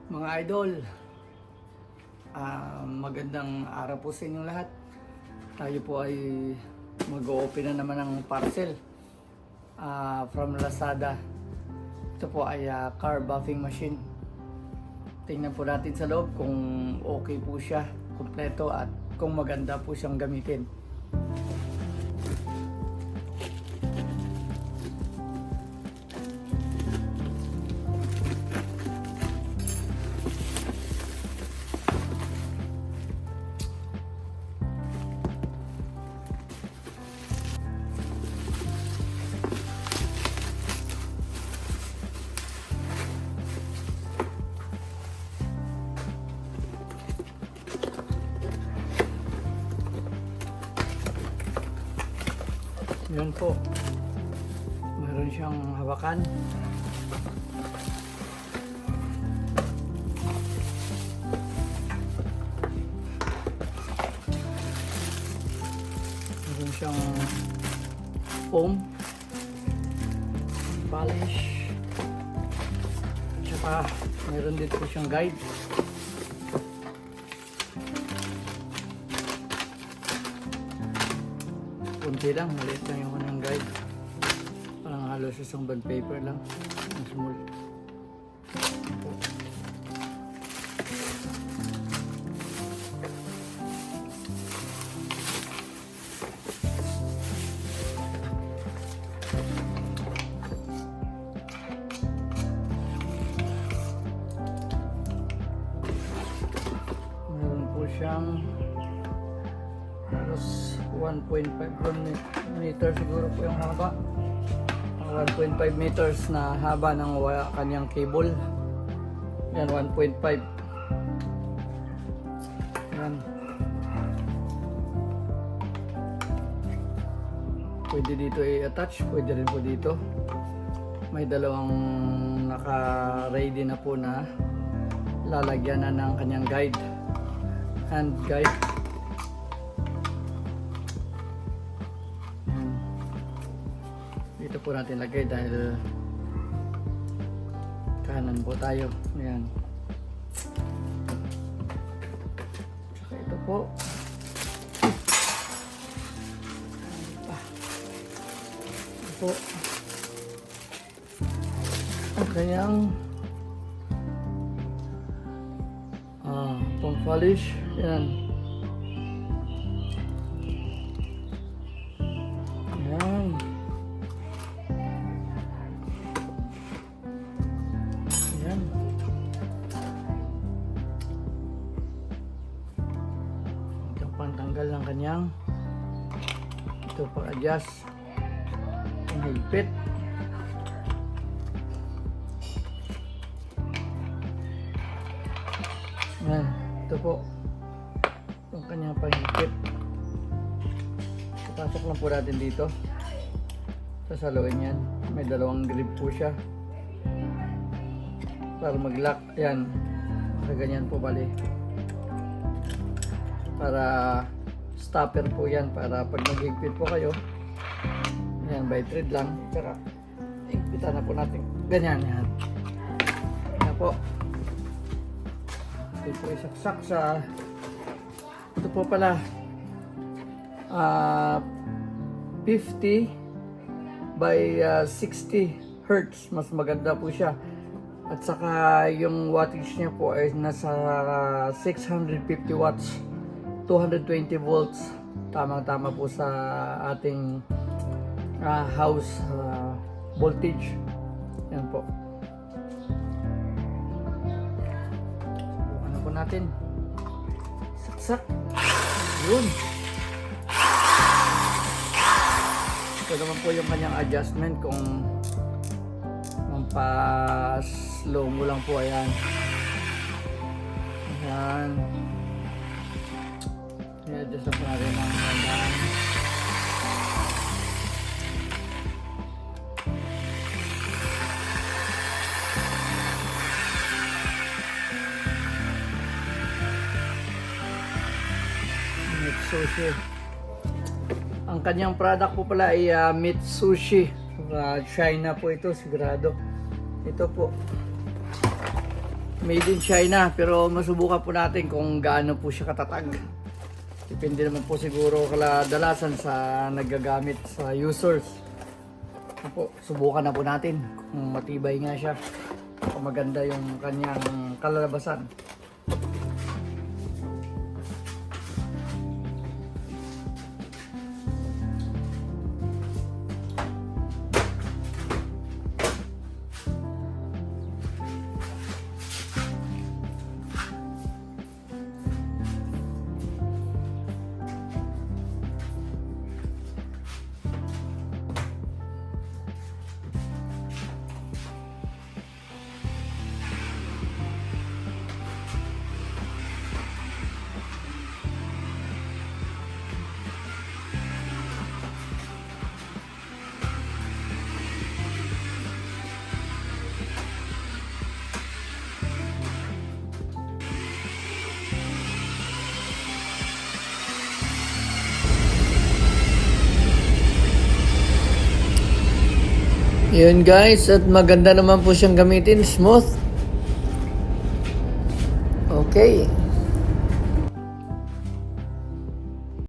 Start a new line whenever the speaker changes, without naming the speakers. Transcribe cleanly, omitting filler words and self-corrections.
Mga idol, magandang araw po sa inyong lahat. Tayo po ay mag-o-open na naman ng parcel from Lazada. Ito po ay car buffing machine. Tingnan po natin sa loob kung okay po siya, kumpleto, at kung maganda po siyang gamitin. Yun po, meron siyang hawakan. Meron siyang foam, polish, tsaka meron din po siyang guide. Kunti lang, maliit lang yung kanyang guide. Parang halos isang bond paper lang, ang small. Meron po siyang halos 1.5 meter siguro po yung haba. 1.5 meters na haba ng kanyang cable. Yan, 1.5. Yan. Pwede dito i-attach, pwede rin po dito. May dalawang naka-ready na po na lalagyan na ng kanyang guide. Hand guide. Dito po natin lagay dahil kanan po tayo. Ayan. Tsaka ito po. Ito po. Ang kanyang pang polish. Ayan. Ayan. Pantanggal ng kanyang ito pag-adjust ang higpit. Yan, ito po itong kanyang panghigpit. Pasok lang po natin dito, sasaluin yan. May dalawang grip po siya para mag-lock. Yan, sa ganyan po bali, para stopper po yan, para pag naghigpit po kayo, yan, by thread lang, tsaka higpitan na po natin ganyan. Yan, yan po. Ito po isaksak sa ito po pala 50 by 60 Hertz. Mas maganda po siya, at saka yung wattage niya po ay nasa 650 watts, 220 volts. Tamang-tama po sa ating house voltage. Yan po. Ano po natin? Saksak. Yun. Ito naman po yung kanyang adjustment kung mampa-slow mo lang po. Ayan. Ayan. I-adjust na po natin ang hanggang. Mitsushi. Ang kanyang product po pala ay Mitsushi. China po ito, sigurado. Ito po. Made in China, pero masubukan po natin kung gaano po siya katatag. Depende naman po siguro kadalasan sa nagagamit sa users. Po, subukan na po natin kung matibay nga siya, kung maganda yung kanyang kalalabasan. Yun guys, at maganda naman po siyang gamitin, smooth. Okay.